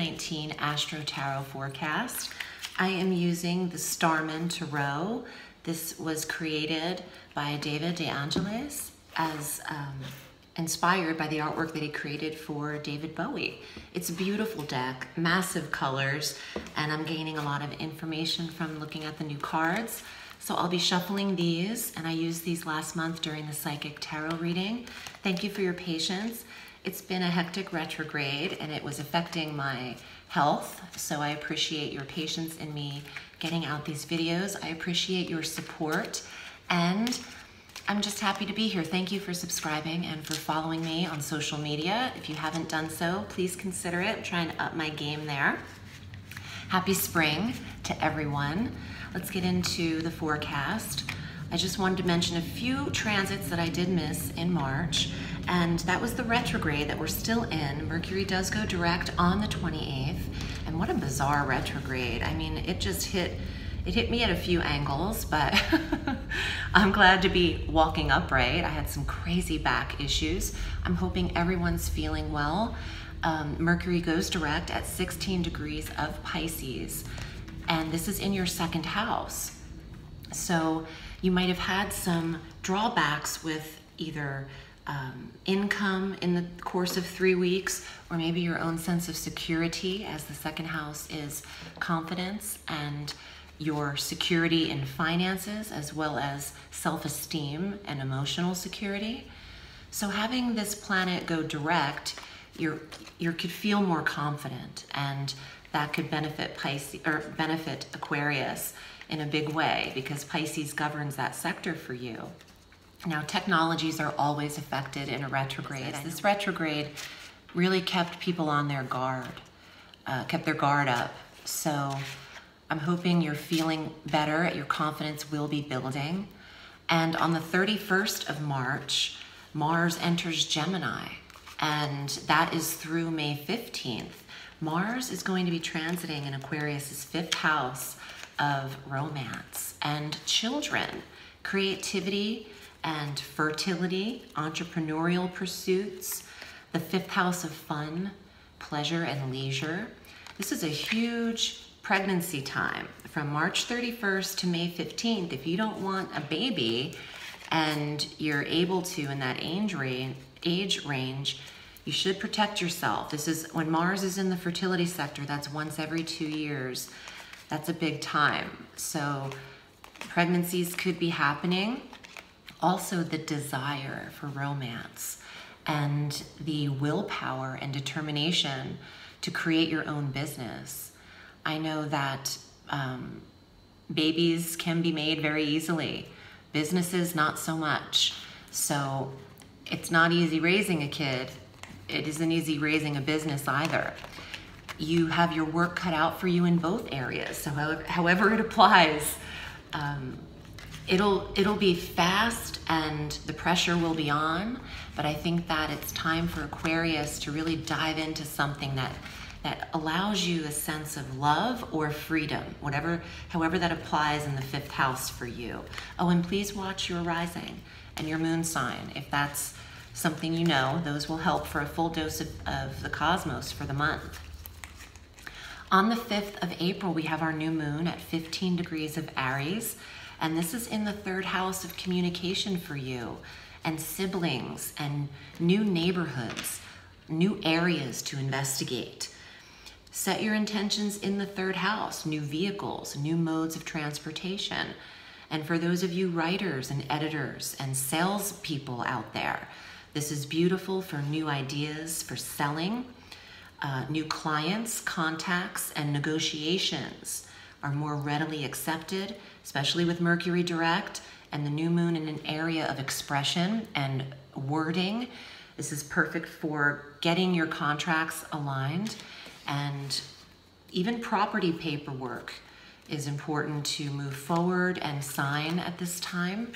2019 Astro Tarot forecast. I am using the Starman Tarot. This was created by David De Angelis as inspired by the artwork that he created for David Bowie. It's a beautiful deck, massive colors, and I'm gaining a lot of information from looking at the new cards. So I'll be shuffling these, and I used these last month during the Psychic Tarot reading. Thank you for your patience. It's been a hectic retrograde, and it was affecting my health, so I appreciate your patience in me getting out these videos. I appreciate your support, and I'm just happy to be here. Thank you for subscribing and for following me on social media. If you haven't done so, please consider it. I'm trying to up my game there. Happy spring to everyone. Let's get into the forecast. I just wanted to mention a few transits that I did miss in March, and that was the retrograde that we're still in. Mercury does go direct on the 28th, and what a bizarre retrograde. I mean, it hit me at a few angles, but I'm glad to be walking upright. I had some crazy back issues. I'm hoping everyone's feeling well. Mercury goes direct at 16 degrees of Pisces, and this is in your second house. So you might have had some drawbacks with either income in the course of 3 weeks, or maybe your own sense of security, as the second house is confidence and your security in finances, as well as self-esteem and emotional security. So having this planet go direct, you could feel more confident, and that could benefit Pisces or benefit Aquarius in a big way, because Pisces governs that sector for you. Now, technologies are always affected in a retrograde. This retrograde really kept people on their guard, kept their guard up. So I'm hoping you're feeling better, your confidence will be building. And on the 31st of March, Mars enters Gemini, and that is through May 15th. Mars is going to be transiting in Aquarius's 5th house of romance and children, creativity and fertility, entrepreneurial pursuits, the 5th house of fun, pleasure, and leisure. This is a huge pregnancy time from March 31st to May 15th. If you don't want a baby and you're able to in that age range, you should protect yourself. This is when Mars is in the fertility sector. That's once every 2 years. That's a big time. So pregnancies could be happening. Also, the desire for romance and the willpower and determination to create your own business. I know that babies can be made very easily. Businesses, not so much. So it's not easy raising a kid. It isn't easy raising a business either. You have your work cut out for you in both areas. So however it applies, it'll be fast and the pressure will be on, but I think that it's time for Aquarius to really dive into something that allows you a sense of love or freedom, however that applies in the 5th house for you. Oh, and please watch your rising and your moon sign. If that's something you know, those will help for a full dose of the cosmos for the month. On the 5th of April, we have our new moon at 15 degrees of Aries, and this is in the 3rd house of communication for you, and siblings, and new neighborhoods, new areas to investigate. Set your intentions in the 3rd house, new vehicles, new modes of transportation. And for those of you writers and editors and salespeople out there, this is beautiful for new ideas, for selling. New clients, contacts, and negotiations are more readily accepted, especially with Mercury direct and the new moon in an area of expression and wording. This is perfect for getting your contracts aligned, and even property paperwork is important to move forward and sign at this time.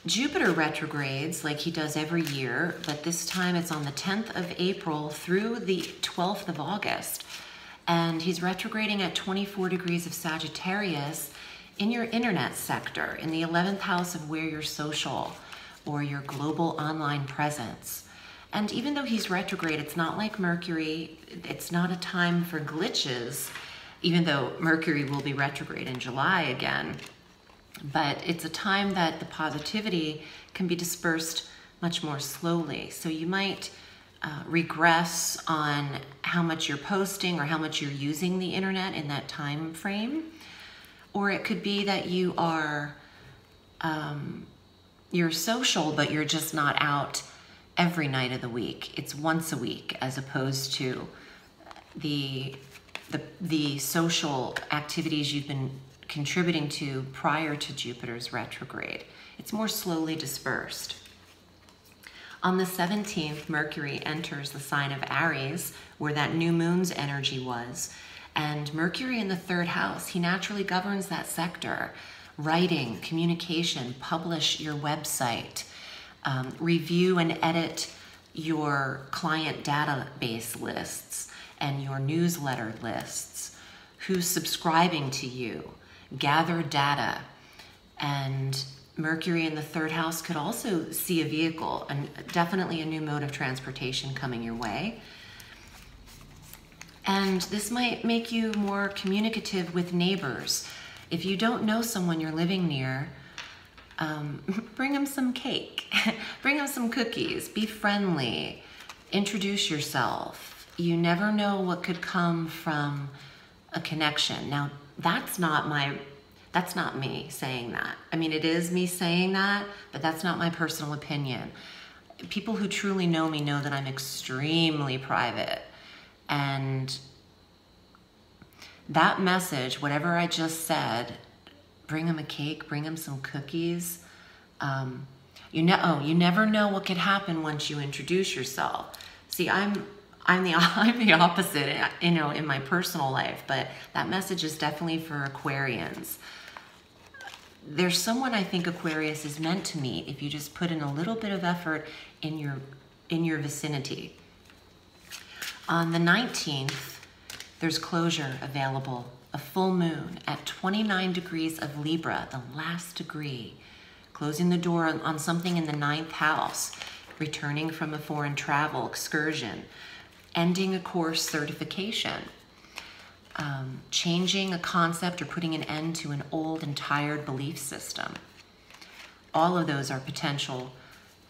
Jupiter retrogrades like he does every year, but this time it's on the 10th of April through the 12th of August. And he's retrograding at 24 degrees of Sagittarius in your internet sector, in the 11th house of where you're social or your global online presence. And even though he's retrograde, it's not like Mercury. It's not a time for glitches, even though Mercury will be retrograde in July again. But it's a time that the positivity can be dispersed much more slowly. So you might regress on how much you're posting or how much you're using the internet in that time frame. Or it could be that you are you're social, but you're just not out every night of the week. It's once a week, as opposed to the social activities you've been contributing to prior to Jupiter's retrograde. It's more slowly dispersed. On the 17th, Mercury enters the sign of Aries, where that new moon's energy was. And Mercury in the 3rd house, he naturally governs that sector. Writing, communication, publish your website, review and edit your client database lists and your newsletter lists, who's subscribing to you, gather data. And Mercury in the 3rd house could also see a vehicle, and definitely a new mode of transportation coming your way. And this might make you more communicative with neighbors. If you don't know someone you're living near, bring them some cake, bring them some cookies, be friendly, introduce yourself. You never know what could come from a connection. Now, that's not me saying that. I mean, it is me saying that, but that's not my personal opinion. People who truly know me know that I'm extremely private. And that message, whatever I just said, bring them a cake, bring them some cookies. You never know what could happen once you introduce yourself. See, I'm the opposite, in my personal life, but that message is definitely for Aquarians. There's someone I think Aquarius is meant to meet if you just put in a little bit of effort in your vicinity. On the 19th, there's closure available, a full moon at 29 degrees of Libra, the last degree, closing the door on something in the 9th house, returning from a foreign travel excursion, ending a course certification, changing a concept or putting an end to an old and tired belief system. All of those are potential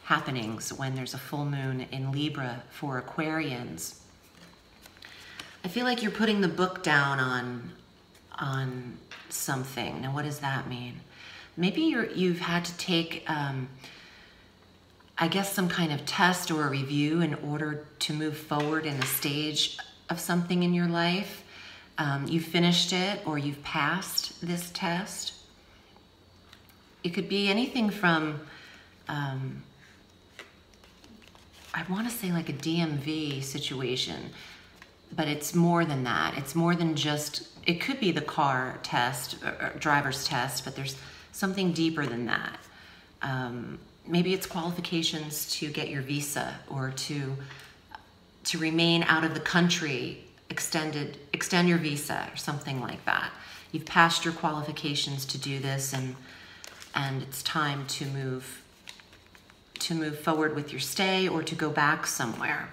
happenings when there's a full moon in Libra for Aquarians. I feel like you're putting the book down on something. Now, what does that mean? Maybe you've had to take, I guess, some kind of test or a review in order to move forward in a stage of something in your life. You've finished it or you've passed this test. It could be anything from, I want to say like a DMV situation, but it's more than that. It's more than just, it could be the car test, or driver's test, but there's something deeper than that. Maybe it's qualifications to get your visa or to remain out of the country, extend your visa or something like that. You've passed your qualifications to do this, and it's time to move forward with your stay or to go back somewhere.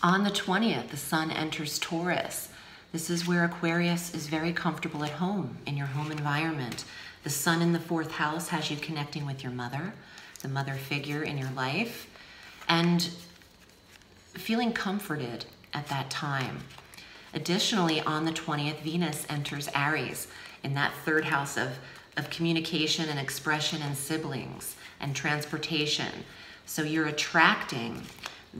On the 20th, the sun enters Taurus. This is where Aquarius is very comfortable at home, in your home environment. The sun in the 4th house has you connecting with your mother, the mother figure in your life, and feeling comforted at that time. Additionally, on the 20th, Venus enters Aries in that 3rd house of communication and expression and siblings and transportation. So you're attracting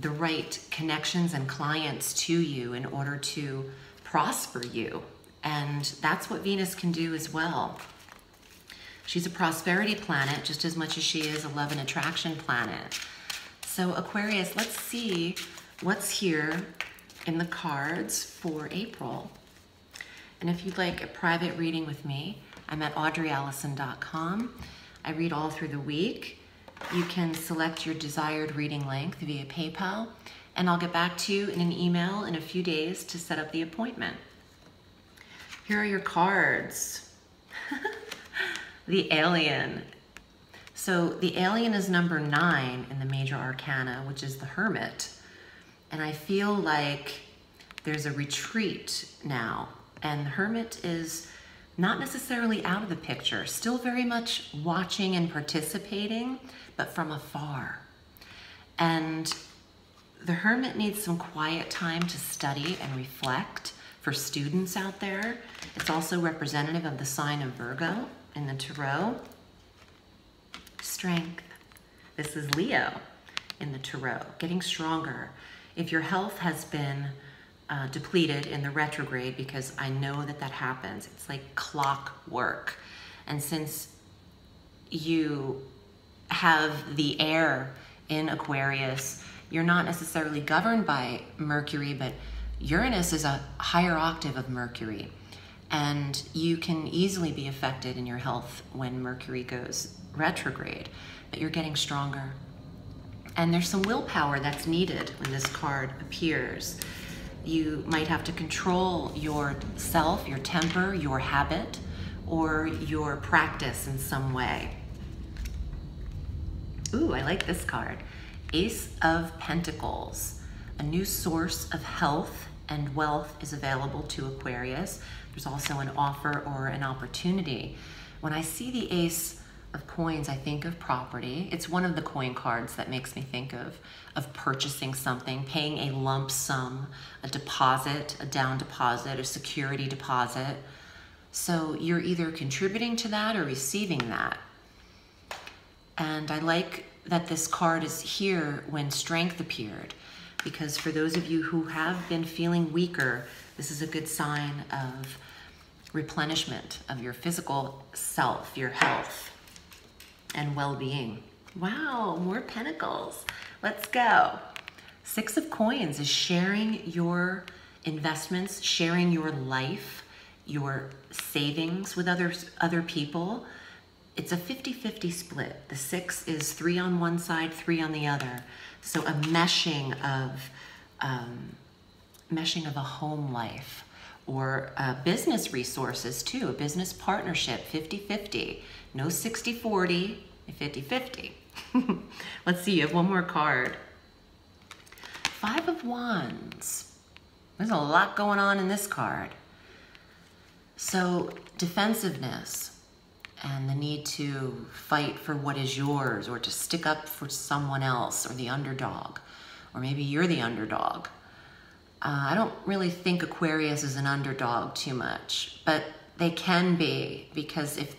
the right connections and clients to you in order to prosper you. And that's what Venus can do as well. She's a prosperity planet just as much as she is a love and attraction planet. So Aquarius, let's see what's here in the cards for April. And if you'd like a private reading with me, I'm at audreyalison.com. I read all through the week. You can select your desired reading length via PayPal, and I'll get back to you in an email in a few days to set up the appointment. Here are your cards. The Alien. So the alien is number 9 in the major arcana, which is the Hermit. And I feel like there's a retreat now. And the Hermit is not necessarily out of the picture, still very much watching and participating, but from afar. And the Hermit needs some quiet time to study and reflect for students out there. It's also representative of the sign of Virgo in the Tarot. Strength. This is Leo in the Tarot, getting stronger. If your health has been depleted in the retrograde, because I know that that happens, it's like clockwork. And since you have the air in Aquarius, you're not necessarily governed by Mercury, but Uranus is a higher octave of Mercury. And you can easily be affected in your health when Mercury goes retrograde, but you're getting stronger. And there's some willpower that's needed when this card appears. You might have to control yourself, your temper, your habit, or your practice in some way. Ooh, I like this card. Ace of Pentacles. A new source of health and wealth is available to Aquarius. There's also an offer or an opportunity. When I see the Ace of Coins, I think of property. It's one of the coin cards that makes me think of purchasing something, paying a lump sum, a deposit, a down deposit, a security deposit. So you're either contributing to that or receiving that. And I like that this card is here when Strength appeared, because for those of you who have been feeling weaker, this is a good sign of replenishment of your physical self, your health, and well-being. Wow, more Pentacles. Let's go. 6 of Coins is sharing your investments, sharing your life, your savings with other people. It's a 50-50 split. The 6 is 3 on one side, 3 on the other. So a meshing of a home life, or business resources too, a business partnership, 50-50. No 60-40, 50-50. Let's see, you have one more card. 5 of Wands. There's a lot going on in this card. So defensiveness and the need to fight for what is yours, or to stick up for someone else, or the underdog, or maybe you're the underdog. I don't really think Aquarius is an underdog too much, but they can be, because if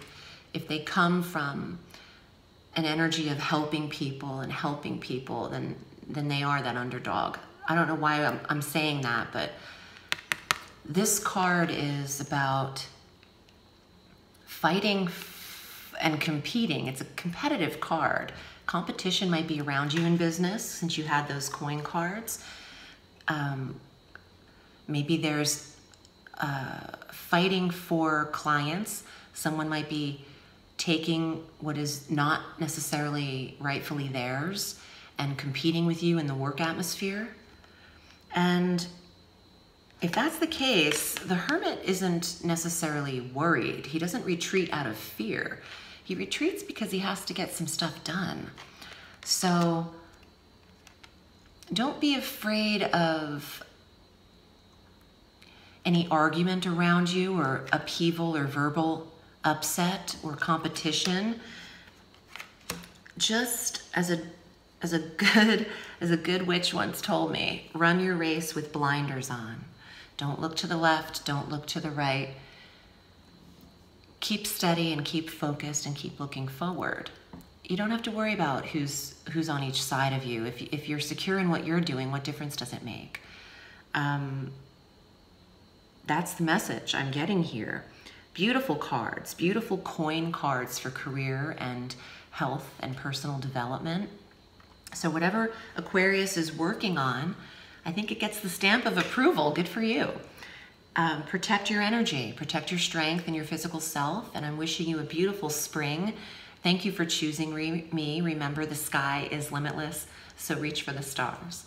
they come from an energy of helping people, then they are that underdog. I don't know why I'm saying that, but this card is about fighting and competing. It's a competitive card. Competition might be around you in business, since you had those coin cards. Maybe there's fighting for clients. Someone might be taking what is not necessarily rightfully theirs and competing with you in the work atmosphere. And if that's the case, the Hermit isn't necessarily worried. He doesn't retreat out of fear. He retreats because he has to get some stuff done. So don't be afraid of any argument around you, or upheaval, or verbal upset, or competition. Just as a good witch once told me, run your race with blinders on. Don't look to the left, don't look to the right. Keep steady and keep focused and keep looking forward. You don't have to worry about who's on each side of you. If you're secure in what you're doing, what difference does it make? That's the message I'm getting here. Beautiful cards, beautiful coin cards for career and health and personal development. So whatever Aquarius is working on, I think it gets the stamp of approval. Good for you. Protect your energy, protect your strength and your physical self, and I'm wishing you a beautiful spring. Thank you for choosing me. Remember, the sky is limitless, so reach for the stars.